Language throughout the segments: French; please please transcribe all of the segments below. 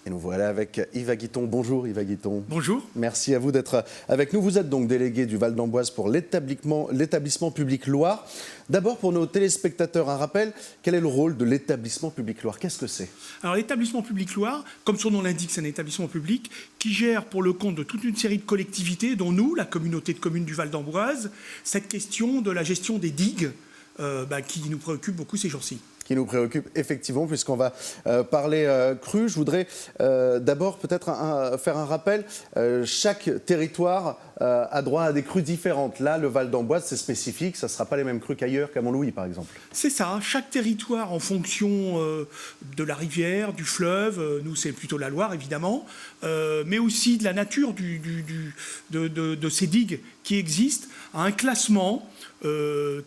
Et nous voilà avec Yves Aguiton. Bonjour Yves Aguiton. Bonjour. Merci à vous d'être avec nous. Vous êtes donc délégué du Val d'Amboise pour l'établissement public Loire. D'abord, pour nos téléspectateurs, un rappel, quel est le rôle de l'établissement public Loire? Qu'est-ce que c'est? Alors l'établissement public Loire, comme son nom l'indique, c'est un établissement public qui gère pour le compte de toute une série de collectivités, dont nous, la communauté de communes du Val d'Amboise, cette question de la gestion des digues qui nous préoccupe beaucoup ces jours-ci. Qui nous préoccupe effectivement, puisqu'on va parler crue. Je voudrais d'abord peut-être faire un rappel. Chaque territoire a droit à des crues différentes. Là, le Val d'Amboise, c'est spécifique. Ça ne sera pas les mêmes crues qu'ailleurs, qu'à Montlouis, par exemple. C'est ça. Chaque territoire, en fonction de la rivière, du fleuve, nous, c'est plutôt la Loire, évidemment, mais aussi de la nature de ces digues qui existent, a un classement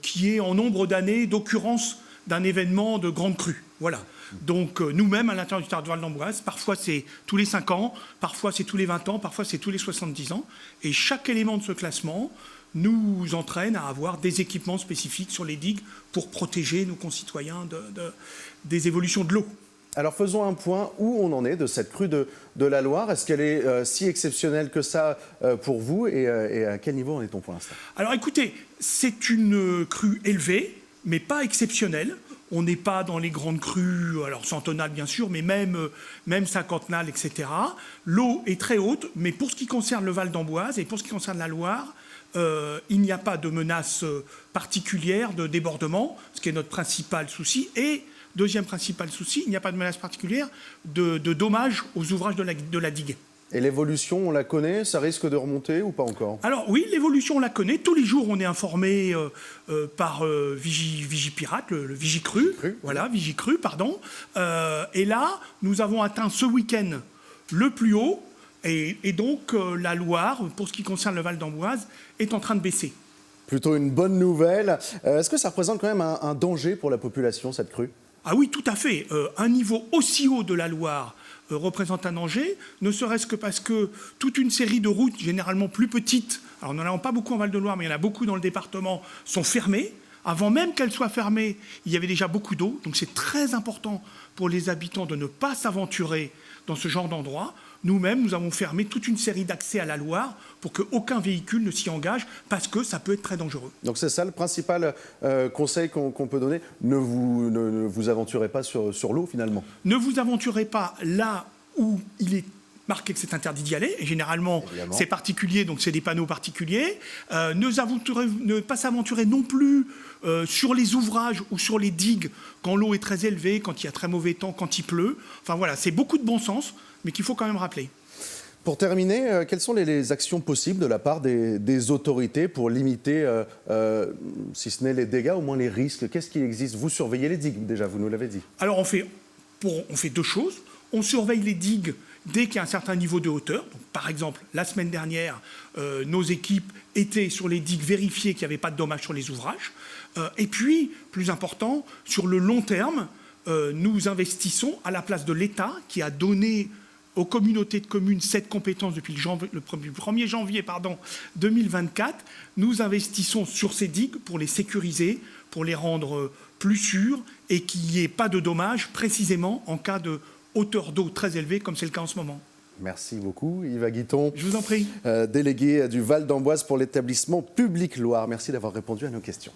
qui est en nombre d'années d'occurrence d'un événement de grande crue. Voilà. Donc nous-mêmes, à l'intérieur du territoire de l'Amboise, parfois c'est tous les 5 ans, parfois c'est tous les 20 ans, parfois c'est tous les 70 ans. Et chaque élément de ce classement nous entraîne à avoir des équipements spécifiques sur les digues pour protéger nos concitoyens des évolutions de l'eau. Alors faisons un point, où on en est de cette crue de la Loire. Est-ce qu'elle est si exceptionnelle que ça pour vous et à quel niveau en est-on pour l'instant? Alors écoutez, c'est une crue élevée, mais pas exceptionnelle. On n'est pas dans les grandes crues, alors centennales bien sûr, mais même cinquantenales, etc. L'eau est très haute, mais pour ce qui concerne le Val d'Amboise et pour ce qui concerne la Loire, il n'y a pas de menace particulière de débordement, ce qui est notre principal souci. Et deuxième principal souci, il n'y a pas de menace particulière de dommages aux ouvrages de la digue. Et l'évolution, on la connaît? Ça risque de remonter ou pas encore? Alors oui, l'évolution, on la connaît. Tous les jours, on est informé par Vigipirate, le Vigicru. Voilà, Vigicru, pardon. Et là, nous avons atteint ce week-end le plus haut. Et donc, la Loire, pour ce qui concerne le Val d'Amboise, est en train de baisser. Plutôt une bonne nouvelle. Est-ce que ça représente quand même un danger pour la population, cette crue? Ah oui, tout à fait. Un niveau aussi haut de la Loire représente un danger, ne serait-ce que parce que toute une série de routes, généralement plus petites, alors nous n'en avons pas beaucoup en Val-de-Loire, mais il y en a beaucoup dans le département, sont fermées. Avant même qu'elles soient fermées, il y avait déjà beaucoup d'eau. Donc c'est très important pour les habitants de ne pas s'aventurer dans ce genre d'endroit. Nous-mêmes, nous avons fermé toute une série d'accès à la Loire pour qu'aucun véhicule ne s'y engage, parce que ça peut être très dangereux. Donc c'est ça le principal conseil qu'on peut donner. Ne vous aventurez pas sur l'eau, finalement. Ne vous aventurez pas là où il est marqué que c'est interdit d'y aller, et généralement c'est particulier, donc c'est des panneaux particuliers. Ne pas s'aventurer non plus sur les ouvrages ou sur les digues quand l'eau est très élevée, quand il y a très mauvais temps, quand il pleut. Enfin voilà, c'est beaucoup de bon sens, mais qu'il faut quand même rappeler. Pour terminer, quelles sont les actions possibles de la part des autorités pour limiter, si ce n'est les dégâts, au moins les risques? Qu'est-ce qui existe? Vous surveillez les digues, déjà, vous nous l'avez dit. Alors on fait 2 choses. On surveille les digues dès qu'il y a un certain niveau de hauteur. Donc, par exemple, la semaine dernière, nos équipes étaient sur les digues, vérifier qu'il n'y avait pas de dommages sur les ouvrages. Et puis, plus important, sur le long terme, nous investissons à la place de l'État qui a donné aux communautés de communes cette compétence depuis le 1er janvier 2024. Nous investissons sur ces digues pour les sécuriser, pour les rendre plus sûres et qu'il n'y ait pas de dommages, précisément en cas de hauteur d'eau très élevée, comme c'est le cas en ce moment. Merci beaucoup, Yves Aguiton. Je vous en prie. Délégué du Val d'Amboise pour l'établissement public Loire. Merci d'avoir répondu à nos questions.